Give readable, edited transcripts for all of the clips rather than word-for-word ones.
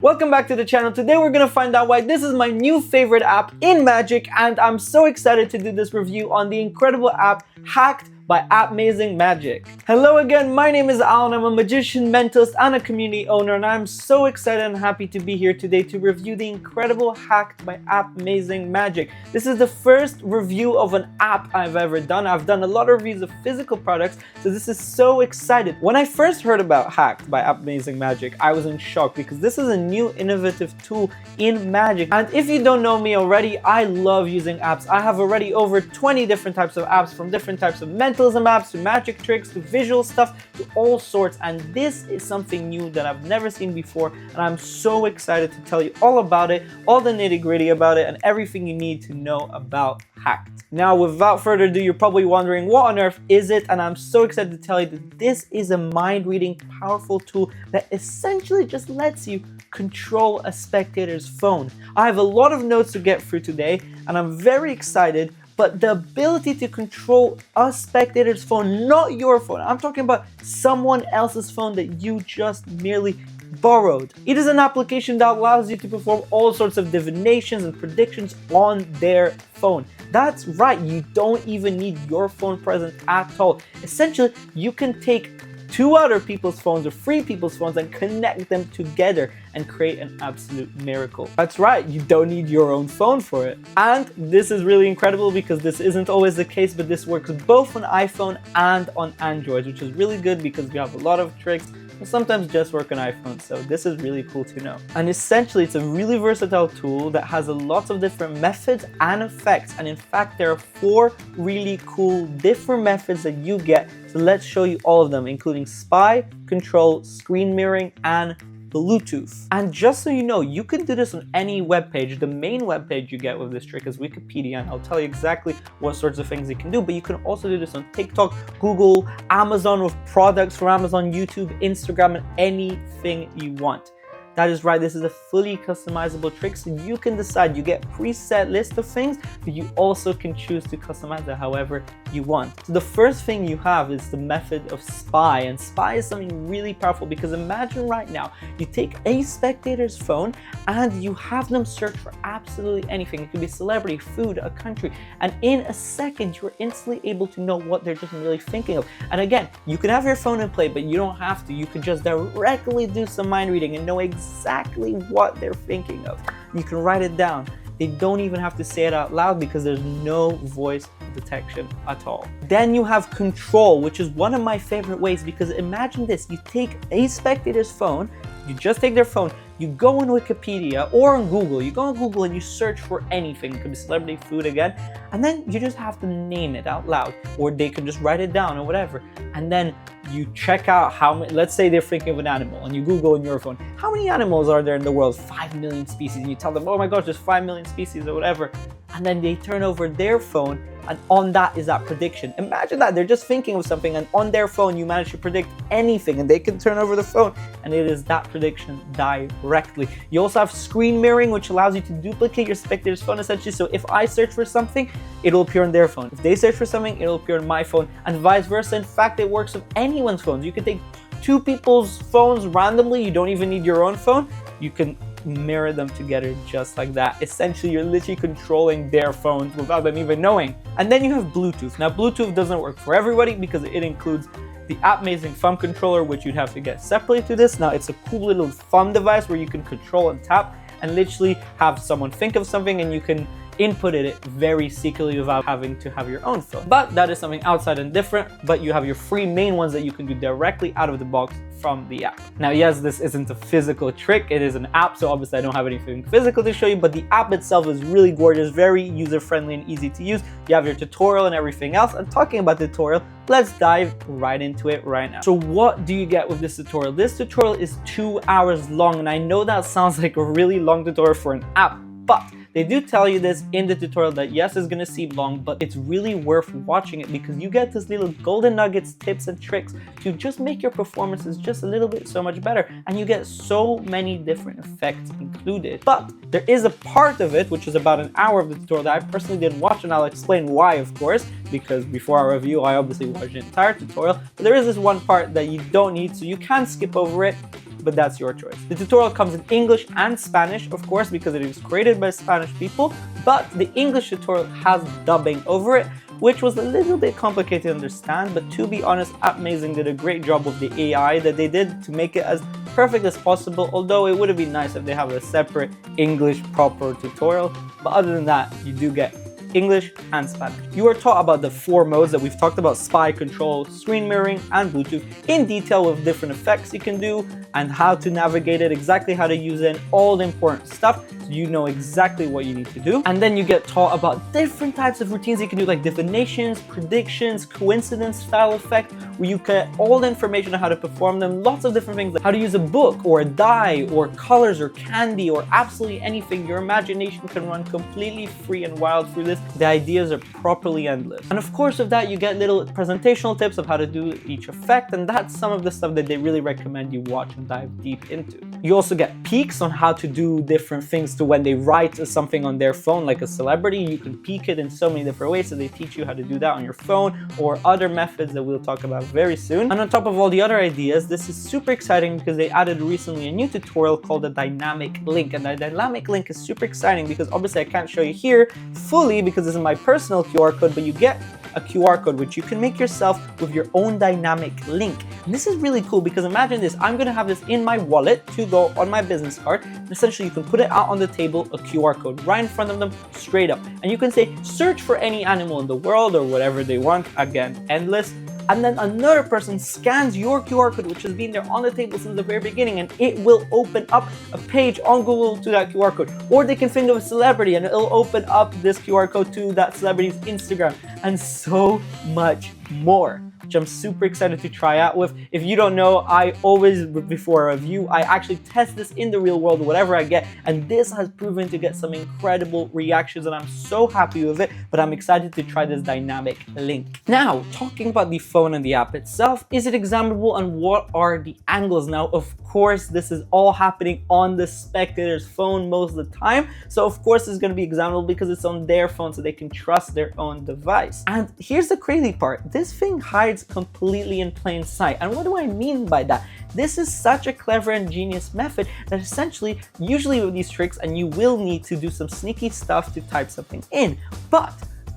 Welcome back to the channel. Today we're gonna find out why this is my new favorite app in Magic, and I'm so excited to do this review on the incredible app Hacked by Appmazing Magic. Hello again, my name is Alon. I'm a magician, mentalist, and a community owner, and I'm so excited and happy to be here today to review the incredible Hacked by Appmazing Magic. This is the first review of an app I've ever done. I've done a lot of reviews of physical products, so this is so excited. When I first heard about Hacked by Appmazing Magic, I was in shock because this is a new innovative tool in Magic. And if you don't know me already, I love using apps. I have already over 20 different types of apps, from different types of mentalism apps to magic tricks to visual stuff to all sorts, and this is something new that I've never seen before, and I'm so excited to tell you all about it, all the nitty-gritty about it, and everything you need to know about Hacked. Now, without further ado, you're probably wondering what on earth is it, and I'm so excited to tell you that this is a mind-reading, powerful tool that essentially just lets you control a spectator's phone. I have a lot of notes to get through today, and I'm very excited. But the ability to control a spectator's phone, not your phone, I'm talking about someone else's phone that you just merely borrowed. It is an application that allows you to perform all sorts of divinations and predictions on their phone. That's right, you don't even need your phone present at all. Essentially, you can take two other people's phones or three people's phones and connect them together and create an absolute miracle. That's right, you don't need your own phone for it. And this is really incredible because this isn't always the case, but this works both on iPhone and on Android, which is really good because we have a lot of tricks that sometimes just work on iPhone, so this is really cool to know. And essentially, it's a really versatile tool that has a lot of different methods and effects, and in fact, there are 4 really cool different methods that you get, so let's show you all of them, including spy, control, screen mirroring, and Bluetooth. And just so you know, you can do this on any web page. The main web page you get with this trick is Wikipedia, and I'll tell you exactly what sorts of things you can do, but you can also do this on TikTok, Google, Amazon, with products from Amazon, YouTube, Instagram, and anything you want. That is right, this is a fully customizable trick, so you can decide. You get preset list of things, but you also can choose to customize it however you want. So the first thing you have is the method of spy, and spy is something really powerful because imagine right now, you take a spectator's phone and you have them search for absolutely anything. It could be celebrity, food, a country, and in a second, you're instantly able to know what they're just really thinking of. And again, you can have your phone in play, but you don't have to. You can just directly do some mind reading and know exactly what they're thinking of. You can write it down. They don't even have to say it out loud because there's no voice detection at all. Then you have control, which is one of my favorite ways, because imagine this, you take a spectator's phone, you just take their phone, you go on Wikipedia or on Google, you go on Google and you search for anything, it could be celebrity, food again, and then you just have to name it out loud, or they can just write it down or whatever, and then you check out how many, let's say they're thinking of an animal, and you Google on your phone, how many animals are there in the world? 5 million species, and you tell them, oh my gosh, there's 5 million species or whatever, and then they turn over their phone, and on that is that prediction. Imagine that, they're just thinking of something, and on their phone you manage to predict anything, and they can turn over the phone, and it is that prediction directly. You also have screen mirroring, which allows you to duplicate your spectator's phone essentially, so if I search for something, it'll appear on their phone. If they search for something, it'll appear on my phone, and vice versa. In fact, it works with anyone's phones. You can take 2 people's phones randomly, you don't even need your own phone, you can mirror them together just like that. Essentially, you're literally controlling their phones without them even knowing. And then you have Bluetooth. Now, Bluetooth doesn't work for everybody because it includes the Appmazing thumb controller, which you'd have to get separately to this. Now, it's a cool little thumb device where you can control and tap and literally have someone think of something, and you can input it very secretly without having to have your own phone. But that is something outside and different, but you have your 3 main ones that you can do directly out of the box from the app. Now, yes, this isn't a physical trick, it is an app, so obviously I don't have anything physical to show you, but the app itself is really gorgeous, very user-friendly and easy to use. You have your tutorial and everything else, and talking about the tutorial, let's dive right into it right now. So what do you get with this tutorial? This tutorial is 2 hours long, and I know that sounds like a really long tutorial for an app, but they do tell you this in the tutorial that yes, it's gonna seem long, but it's really worth watching it because you get this little golden nuggets, tips and tricks to just make your performances just a little bit so much better, and you get so many different effects included. But there is a part of it, which is about an hour of the tutorial, that I personally didn't watch, and I'll explain why, of course, because before our review, I obviously watched the entire tutorial, but there is this one part that you don't need, so you can skip over it. but that's your choice. The tutorial comes in English and Spanish, of course, because it was created by Spanish people, but the English tutorial has dubbing over it, which was a little bit complicated to understand, but to be honest, Appmazing did a great job with the AI that they did to make it as perfect as possible, although it would have been nice if they have a separate English proper tutorial. But other than that, you do get English and Spanish. You are taught about the 4 modes that we've talked about: spy, control, screen mirroring, and Bluetooth in detail with different effects you can do and how to navigate it, exactly how to use it, and all the important stuff, so you know exactly what you need to do. And then you get taught about different types of routines you can do, like divinations, predictions, coincidence style effect, where you get all the information on how to perform them, lots of different things, like how to use a book or a die or colors or candy or absolutely anything. Your imagination can run completely free and wild through this. The ideas are properly endless. And of course with that, you get little presentational tips of how to do each effect, and that's some of the stuff that they really recommend you watch and dive deep into. You also get peeks on how to do different things to when they write something on their phone, like a celebrity. You can peek it in so many different ways, so they teach you how to do that on your phone or other methods that we'll talk about very soon. And on top of all the other ideas, this is super exciting because they added recently a new tutorial called the dynamic link. And the dynamic link is super exciting because obviously I can't show you here fully because this is my personal QR code, but you get a QR code which you can make yourself with your own dynamic link. And this is really cool because imagine this, I'm gonna have this in my wallet to go on my business card, and essentially you can put it out on the table, a QR code right in front of them, straight up, and you can say search for any animal in the world or whatever they want, again endless. And then another person scans your QR code, which has been there on the table since the very beginning, and it will open up a page on Google to that QR code. Or they can think of a celebrity and it'll open up this QR code to that celebrity's Instagram, and so much more, which I'm super excited to try out with. If you don't know, I always, before a review, I actually test this in the real world, whatever I get, and this has proven to get some incredible reactions, and I'm so happy with it, but I'm excited to try this dynamic link. Now, talking about the phone and the app itself, is it examinable and what are the angles? Now, of course, this is all happening on the spectator's phone most of the time, so of course it's going to be examinable because it's on their phone, so they can trust their own device. And here's the crazy part, this thing hides completely in plain sight. And what do I mean by that? This is such a clever and genius method that essentially, usually with these tricks, and you will need to do some sneaky stuff to type something in, but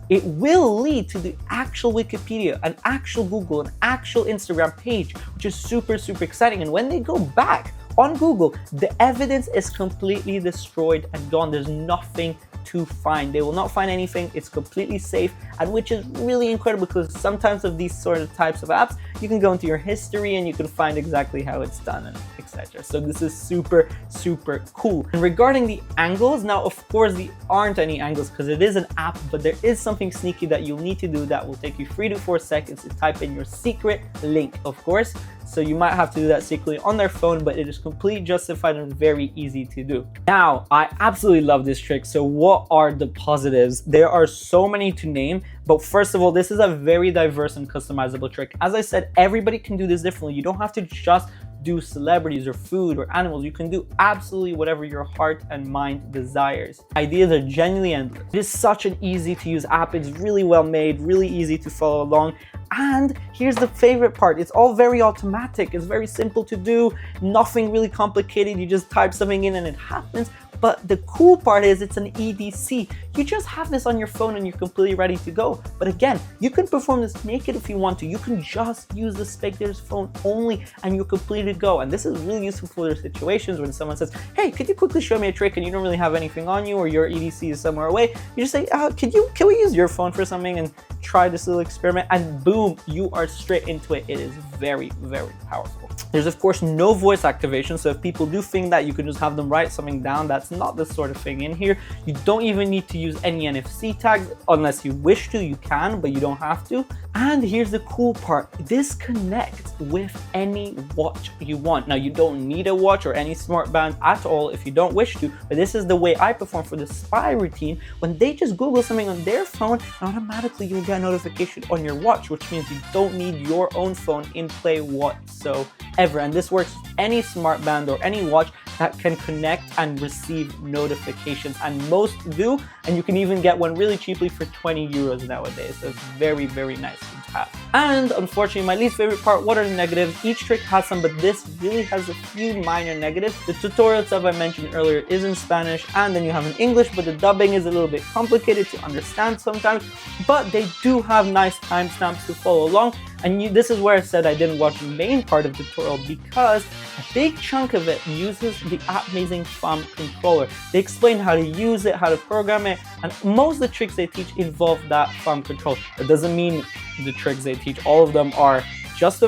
it will lead to the actual Wikipedia, an actual Google, an actual Instagram page, which is super, super exciting. And when they go back on Google, the evidence is completely destroyed and gone. There's nothing to find. They will not find anything. It's completely safe, and which is really incredible because sometimes with these sort of types of apps, you can go into your history and you can find exactly how it's done and etc. So this is super, super cool. And regarding the angles, now of course there aren't any angles because it is an app, but there is something sneaky that you'll need to do that will take you 3 to 4 seconds to type in your secret link, of course. So you might have to do that secretly on their phone, but it is completely justified and very easy to do. Now, I absolutely love this trick. So what are the positives? There are so many to name, but first of all, this is a very diverse and customizable trick. As I said, everybody can do this differently. You don't have to just do celebrities or food or animals. You can do absolutely whatever your heart and mind desires. Ideas are genuinely endless. It is such an easy to use app. It's really well made, really easy to follow along. And here's the favorite part. It's all very automatic. It's very simple to do. Nothing really complicated. You just type something in and it happens. But the cool part is it's an EDC. You just have this on your phone and you're completely ready to go. But again, you can perform this naked if you want to. You can just use the spectator's phone only and you're completely to go. And this is really useful for those situations when someone says, hey, could you quickly show me a trick, and you don't really have anything on you or your EDC is somewhere away. You just say, can we use your phone for something and try this little experiment? And boom, you are straight into it. It is very, very powerful. There's of course no voice activation, so if people do think that you can just have them write something down, that's not the sort of thing in here. You don't even need to use any NFC tags unless you wish to. You can, but you don't have to. And here's the cool part, this connects with any watch you want. Now you don't need a watch or any smart band at all if you don't wish to, but this is the way I perform for the spy routine. When they just Google something on their phone, automatically you'll get a notification on your watch, which means you don't need your own phone in play whatsoever. And this works with any smart band or any watch that can connect and receive notifications, and most do, and you can even get one really cheaply for 20 euros nowadays. So it's very, very nice. have. And unfortunately, my least favorite part, what are the negatives? Each trick has some, but this really has a few minor negatives. The tutorial itself I mentioned earlier is in Spanish, and then you have in English, but the dubbing is a little bit complicated to understand sometimes, but they do have nice timestamps to follow along. And this is where I said I didn't watch the main part of the tutorial, because a big chunk of it uses the Appmazing thumb controller. They explain how to use it, how to program it, and most of the tricks they teach involve that thumb control. That doesn't mean the tricks they teach, all of them are just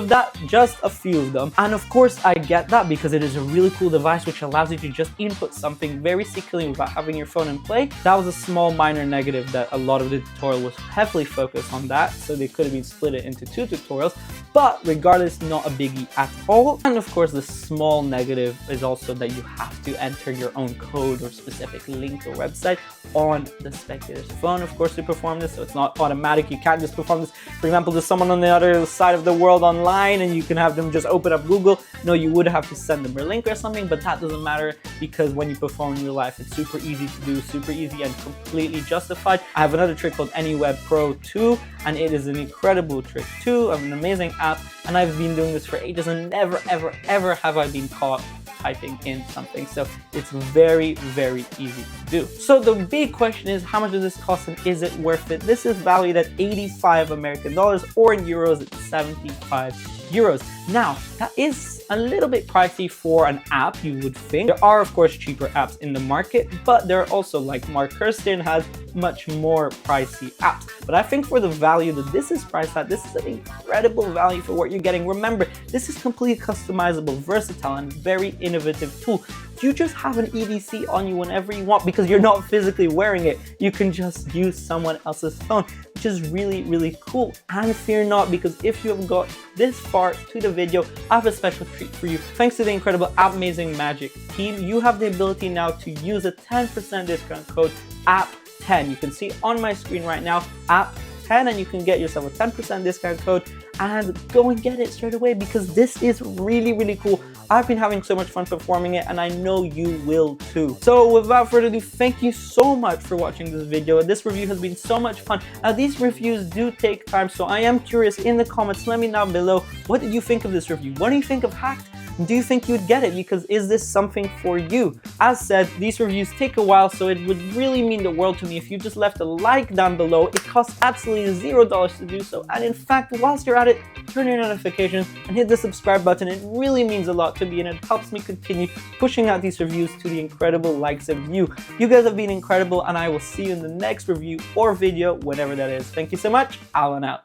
a few of them. And of course I get that, because it is a really cool device which allows you to just input something very securely without having your phone in play. That was a small minor negative, that a lot of the tutorial was heavily focused on that, so they could have been split it into 2 tutorials, but regardless, not a biggie at all. And of course the small negative is also that you have to enter your own code or specific link or website on the spectator's phone, of course, to perform this, so it's not automatic. You can't just perform this, for example, to someone on the other side of the world online and you can have them just open up Google. No, you would have to send them a link or something, but that doesn't matter, because when you perform in real life, it's super easy to do, super easy and completely justified. I have another trick called AnyWeb Pro 2, and it is an incredible trick too, of an amazing app, and I've been doing this for ages and never ever have I been caught typing in something, so it's very easy to do. So the big question is, how much does this cost and is it worth it? This is valued at 85 American dollars, or in euros it's 75 euros. Now that is a little bit pricey for an app, you would think. There are of course cheaper apps in the market, but there are also, like Mark Kirsten has much more pricey apps. But I think for the value that this is priced at, this is an incredible value for what you're getting. Remember, this is completely customizable, versatile, and very innovative tool. You just have an EDC on you whenever you want, because you're not physically wearing it. You can just use someone else's phone, which is really cool. And fear not, because if you have got this far to the video, I have a special treat for you. Thanks to the incredible Appmazing Magic team, you have the ability now to use a 10% discount code APP10. You can see on my screen right now, APP10, and you can get yourself a 10% discount code, and go and get it straight away, because this is really cool. I've been having so much fun performing it, and I know you will too. So without further ado, thank you so much for watching this video. This review has been so much fun. Now these reviews do take time, so I am curious, in the comments, let me know below, what did you think of this review? What do you think of Hacked? Do you think you'd get it? Because is this something for you? As said, these reviews take a while, so it would really mean the world to me if you just left a like down below. It costs absolutely $0 to do so, and in fact, whilst you're at it, turn your notifications and hit the subscribe button. It really means a lot to me, and it helps me continue pushing out these reviews to the incredible likes of you. You guys have been incredible, and I will see you in the next review or video, whatever that is. Thank you so much. Alon out.